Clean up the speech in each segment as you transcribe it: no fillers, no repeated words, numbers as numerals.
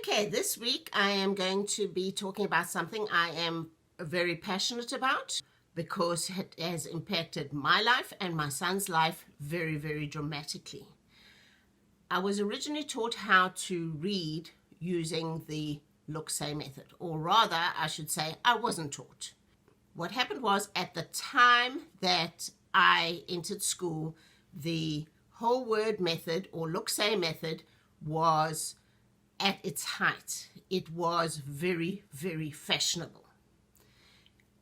Okay, this week I am going to be talking about something I am very passionate about because it has impacted my life and my son's life very, very dramatically. I was originally taught how to read using the look-say method, or rather, I should say, I wasn't taught. What happened was, at the time that I entered school, the whole word method or look-say method was at its height. It was very, very fashionable.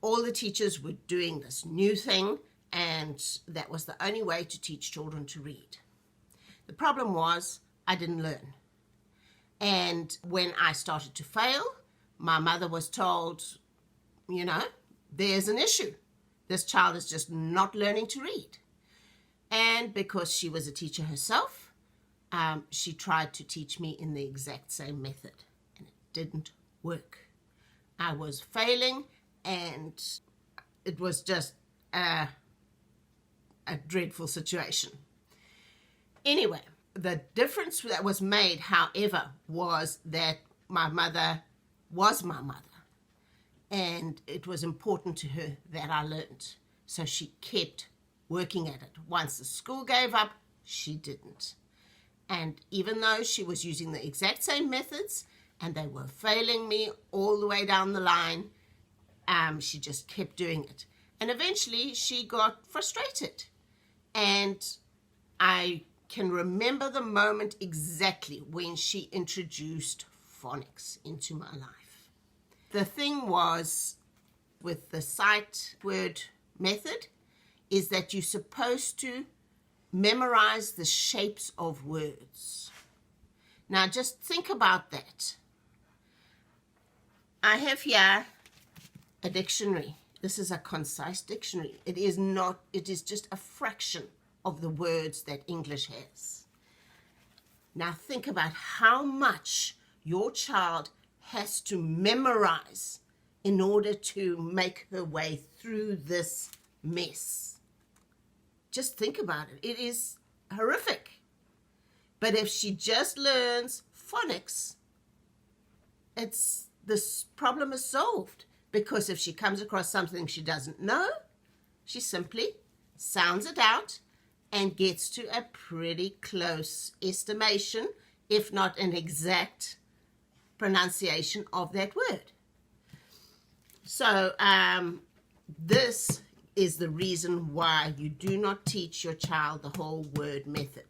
All the teachers were doing this new thing, and that was the only way to teach children to read. The problem was I didn't learn. And when I started to fail, my mother was told, there's an issue. This child is just not learning to read. And because she was a teacher herself, she tried to teach me in the exact same method, and it didn't work. I was failing, and it was just a dreadful situation. Anyway, the difference that was made, however, was that my mother was my mother, and it was important to her that I learned. So she kept working at it. Once the school gave up, she didn't. And even though she was using the exact same methods and they were failing me all the way down the line, she just kept doing it. And eventually she got frustrated. And I can remember the moment exactly when she introduced phonics into my life. The thing was, with the sight word method, is that you're supposed to memorize the shapes of words. Now just think about that. I have here a dictionary. This is a concise dictionary. It is just a fraction of the words that English has. Now think about how much your child has to memorize in order to make her way through this mess. Just think about it. It is horrific. But if she just learns phonics, this problem is solved. Because if she comes across something she doesn't know, she simply sounds it out and gets to a pretty close estimation, if not an exact pronunciation of that word. So this is the reason why you do not teach your child the whole word method.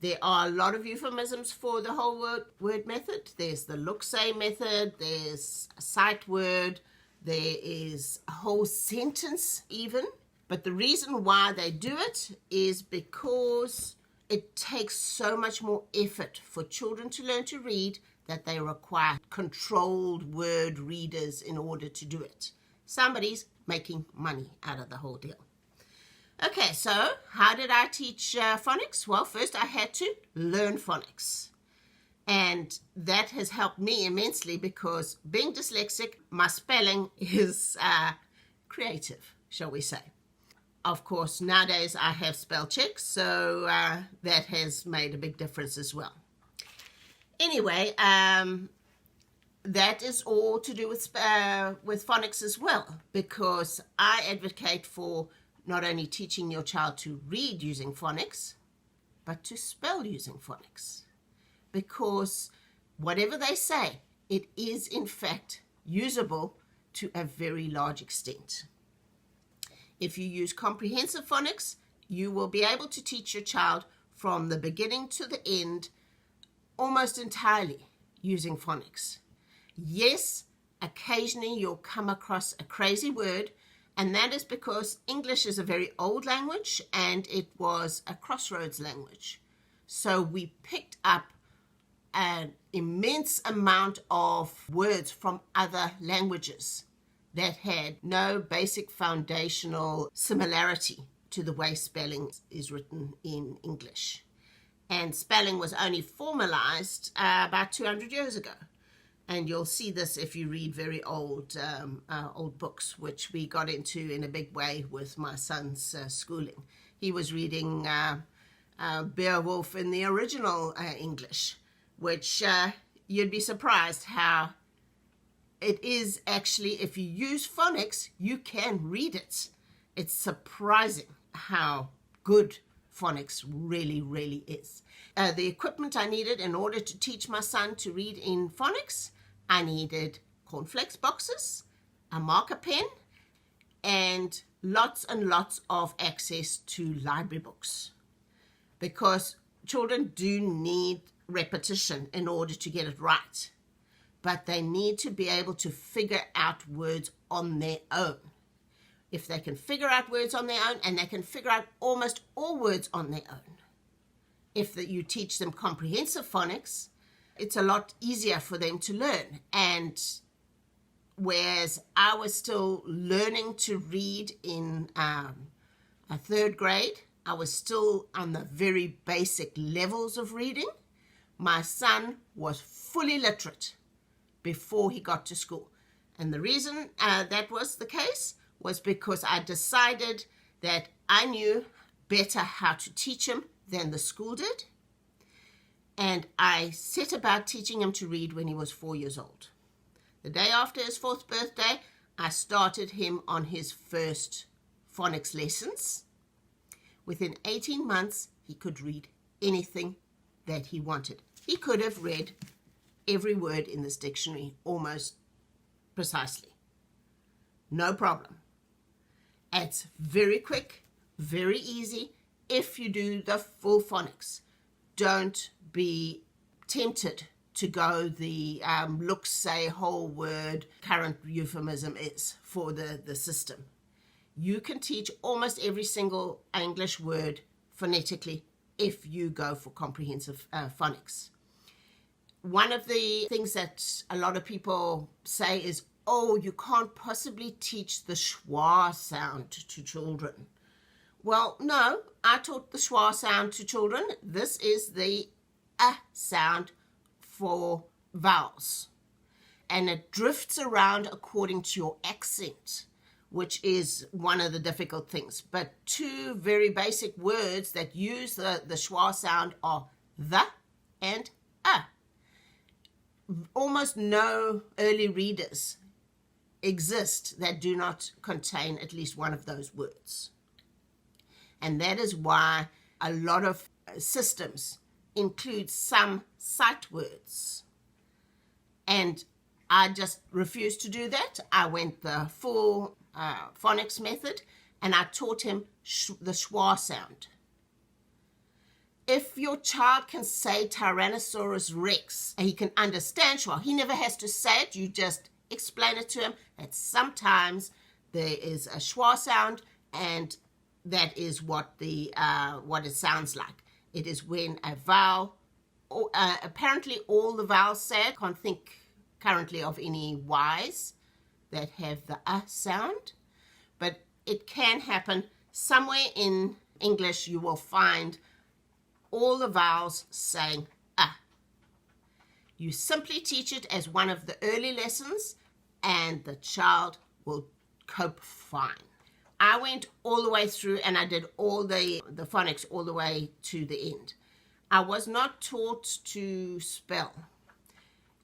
There are a lot of euphemisms for the whole word method. There's the look-say method, there's a sight word, there is a whole sentence even. But the reason why they do it is because it takes so much more effort for children to learn to read that they require controlled word readers in order to do it. Somebody's making money out of the whole deal. Okay, so how did I teach phonics? Well, first I had to learn phonics. And that has helped me immensely because being dyslexic, my spelling is creative, shall we say. Of course, nowadays I have spell checks, so that has made a big difference as well. Anyway, that is all to do with phonics as well, because I advocate for not only teaching your child to read using phonics, but to spell using phonics. Because whatever they say, it is in fact usable to a very large extent. If you use comprehensive phonics, you will be able to teach your child from the beginning to the end almost entirely using phonics. Yes, occasionally you'll come across a crazy word, and that is because English is a very old language and it was a crossroads language. So we picked up an immense amount of words from other languages that had no basic foundational similarity to the way spelling is written in English. And spelling was only formalized about 200 years ago. And you'll see this if you read very old books, which we got into in a big way with my son's schooling. He was reading Beowulf in the original English, which you'd be surprised how it is actually, if you use phonics, you can read it. It's surprising how good phonics really, really is. The equipment I needed in order to teach my son to read in phonics, I needed cornflakes boxes, a marker pen, and lots and lots of access to library books, because children do need repetition in order to get it right, but they need to be able to figure out words on their own. If they can figure out words on their own, and they can figure out almost all words on their own, if you teach them comprehensive phonics, it's a lot easier for them to learn. And whereas I was still learning to read in a third grade, I was still on the very basic levels of reading. My son was fully literate before he got to school. And the reason that was the case was because I decided that I knew better how to teach him than the school did. And I set about teaching him to read when he was 4 years old. The day after his 4th birthday, I started him on his first phonics lessons. Within 18 months, he could read anything that he wanted. He could have read every word in this dictionary almost precisely. No problem. It's very quick, very easy if you do the full phonics. Don't be tempted to go the look, say, whole word current euphemism is for the system. You can teach almost every single English word phonetically if you go for comprehensive phonics. One of the things that a lot of people say is, oh, you can't possibly teach the schwa sound to children. Well, no, I taught the schwa sound to children. This is the sound for vowels. And it drifts around according to your accent, which is one of the difficult things. But two very basic words that use the schwa sound are the and a. Almost no early readers exist that do not contain at least one of those words. And that is why a lot of systems include some sight words. And I just refused to do that. I went the full phonics method, and I taught him the schwa sound. If your child can say Tyrannosaurus Rex, and he can understand schwa, he never has to say it. You just explain it to him that sometimes there is a schwa sound, and that is what it sounds like. It is when a vowel, apparently all the vowels say it. Can't think currently of any Y's that have the sound, but it can happen. Somewhere in English you will find all the vowels saying You simply teach it as one of the early lessons, and the child will cope fine. I went all the way through, and I did all the phonics all the way to the end. I was not taught to spell.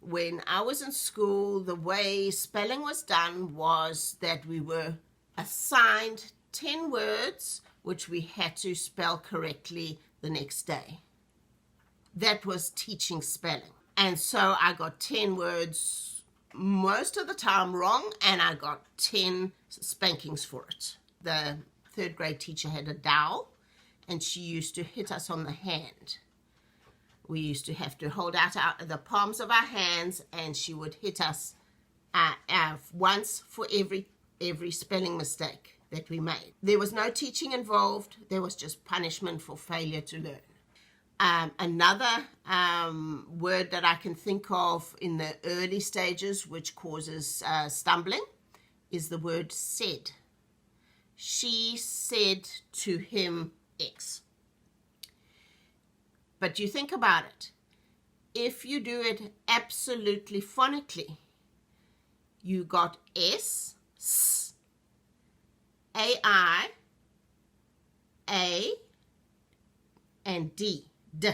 When I was in school, the way spelling was done was that we were assigned 10 words which we had to spell correctly the next day. That was teaching spelling. And so I got 10 words most of the time wrong, and I got 10 spankings for it. The third grade teacher had a dowel, and she used to hit us on the hand. We used to have to hold out the palms of our hands, and she would hit us once for every spelling mistake that we made. There was no teaching involved. There was just punishment for failure to learn. Another word that I can think of in the early stages which causes stumbling is the word said. She said to him X. But you think about it. If you do it absolutely phonically, you got S, S, A-I, A, and D. D.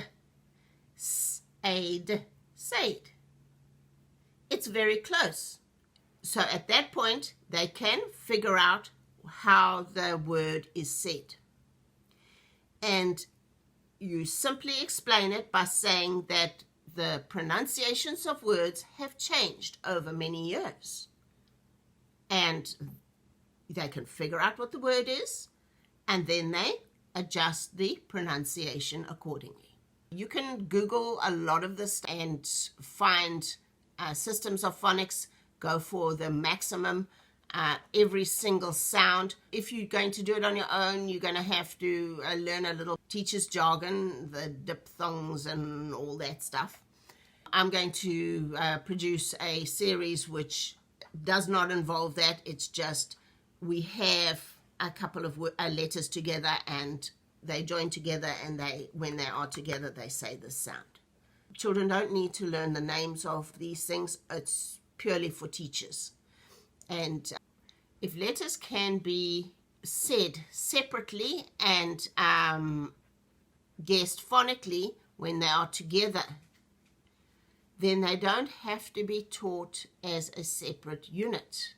S-A-D. Said. it's very close. So at that point, they can figure out how the word is said. And you simply explain it by saying that the pronunciations of words have changed over many years. And they can figure out what the word is, and then they adjust the pronunciation accordingly. You can Google a lot of this and find systems of phonics. Go for the maximum, every single sound. If you're going to do it on your own, you're going to have to learn a little teacher's jargon, the diphthongs and all that stuff. I'm going to produce a series which does not involve that. It's just we have a couple of letters together and they join together, and when they are together, they say this sound. Children don't need to learn the names of these things. It's purely for teachers. And if letters can be said separately and guessed phonically when they are together, then they don't have to be taught as a separate unit.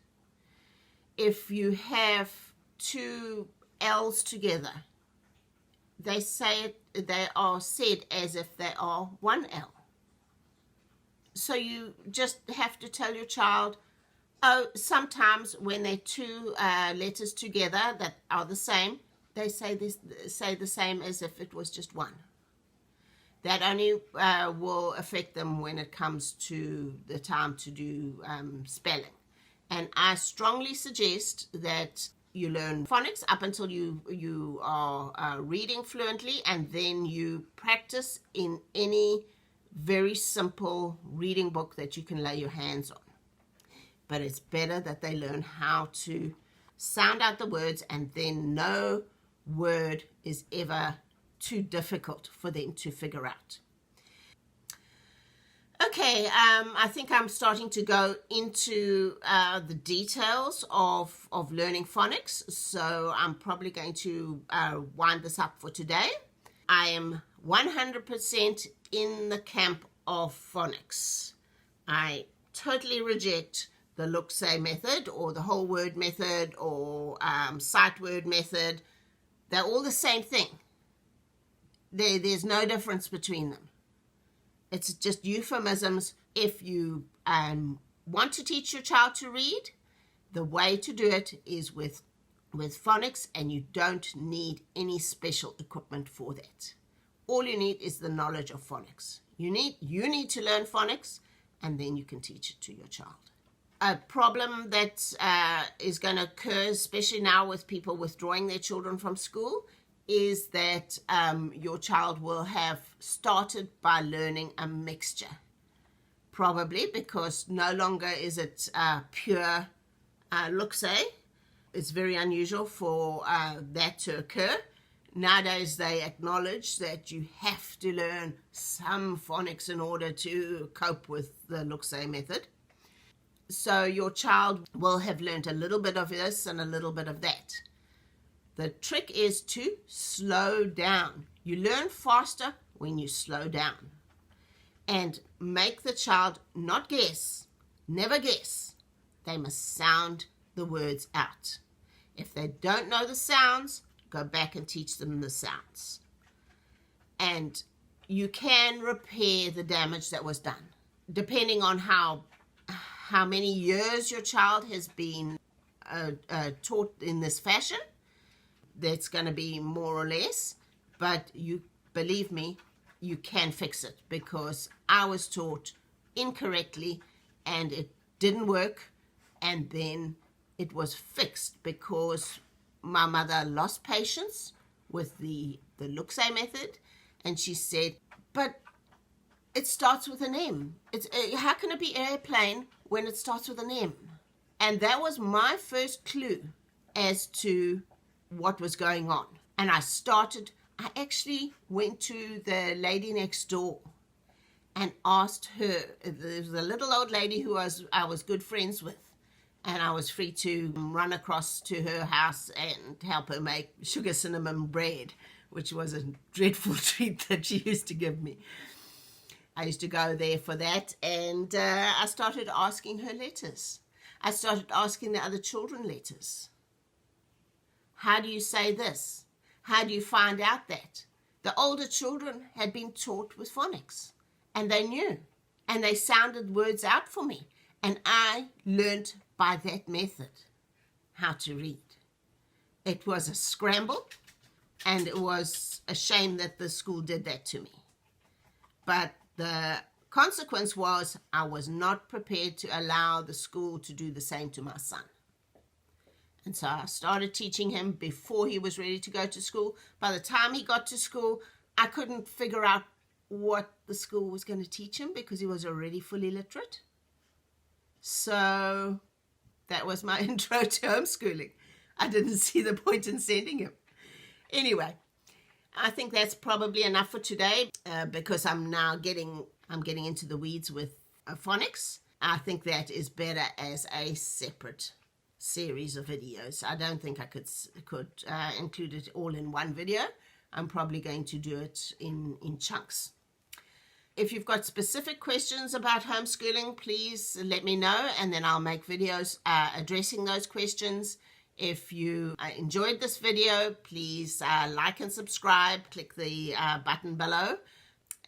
If you have two L's together, they are said as if they are one L. So you just have to tell your child, oh, sometimes when they're two letters together that are the same, they say the same as if it was just one. That only will affect them when it comes to the time to do spelling. And I strongly suggest that you learn phonics up until you are reading fluently, and then you practice in any very simple reading book that you can lay your hands on. But it's better that they learn how to sound out the words, and then no word is ever too difficult for them to figure out. Okay, I think I'm starting to go into the details of learning phonics, so I'm probably going to wind this up for today. I am 100% in the camp of phonics. I totally reject the look-say method or the whole word method or sight word method. They're all the same thing. There's no difference between them. It's just euphemisms. If you want to teach your child to read, the way to do it is with phonics, and you don't need any special equipment for that. All you need is the knowledge of phonics. You need to learn phonics, and then you can teach it to your child. A problem that is going to occur, especially now with people withdrawing their children from school, is that your child will have started by learning a mixture. Probably because no longer is it pure look-say. It's very unusual for that to occur. Nowadays they acknowledge that you have to learn some phonics in order to cope with the look-say method. So your child will have learned a little bit of this and a little bit of that. The trick is to slow down. You learn faster when you slow down. And make the child not guess, never guess. They must sound the words out. If they don't know the sounds, go back and teach them the sounds. And you can repair the damage that was done. Depending on how many years your child has been taught in this fashion, that's going to be more or less, but you believe me, you can fix it, because I was taught incorrectly and it didn't work, and then it was fixed because my mother lost patience with the look-say method, and she said, but it starts with an M. How can it be airplane when it starts with an M? And that was my first clue as to what was going on. And I actually went to the lady next door and asked her. There was a little old lady who I was good friends with, and I was free to run across to her house and help her make sugar cinnamon bread, which was a dreadful treat that she used to give me. I used to go there for that, and I started asking her letters. I started asking the other children letters. How do you say this? How do you find out that? The older children had been taught with phonics, and they knew, and they sounded words out for me, and I learned by that method how to read. It was a scramble, and it was a shame that the school did that to me. But the consequence was I was not prepared to allow the school to do the same to my son. And so I started teaching him before he was ready to go to school. By the time he got to school, I couldn't figure out what the school was going to teach him because he was already fully literate. So that was my intro to homeschooling. I didn't see the point in sending him. Anyway, I think that's probably enough for today because I'm getting into the weeds with phonics. I think that is better as a separate series of videos. I don't think I could include it all in one video. I'm probably going to do it in chunks. If you've got specific questions about homeschooling, please let me know, and then I'll make videos addressing those questions. If you enjoyed this video, please like and subscribe. Click the button below,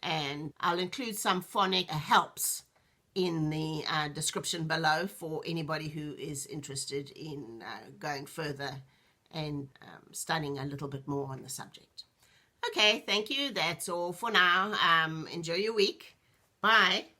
and I'll include some phonic helps in the description below for anybody who is interested in going further and studying a little bit more on the subject. Okay, thank you. That's all for now. Enjoy your week. Bye.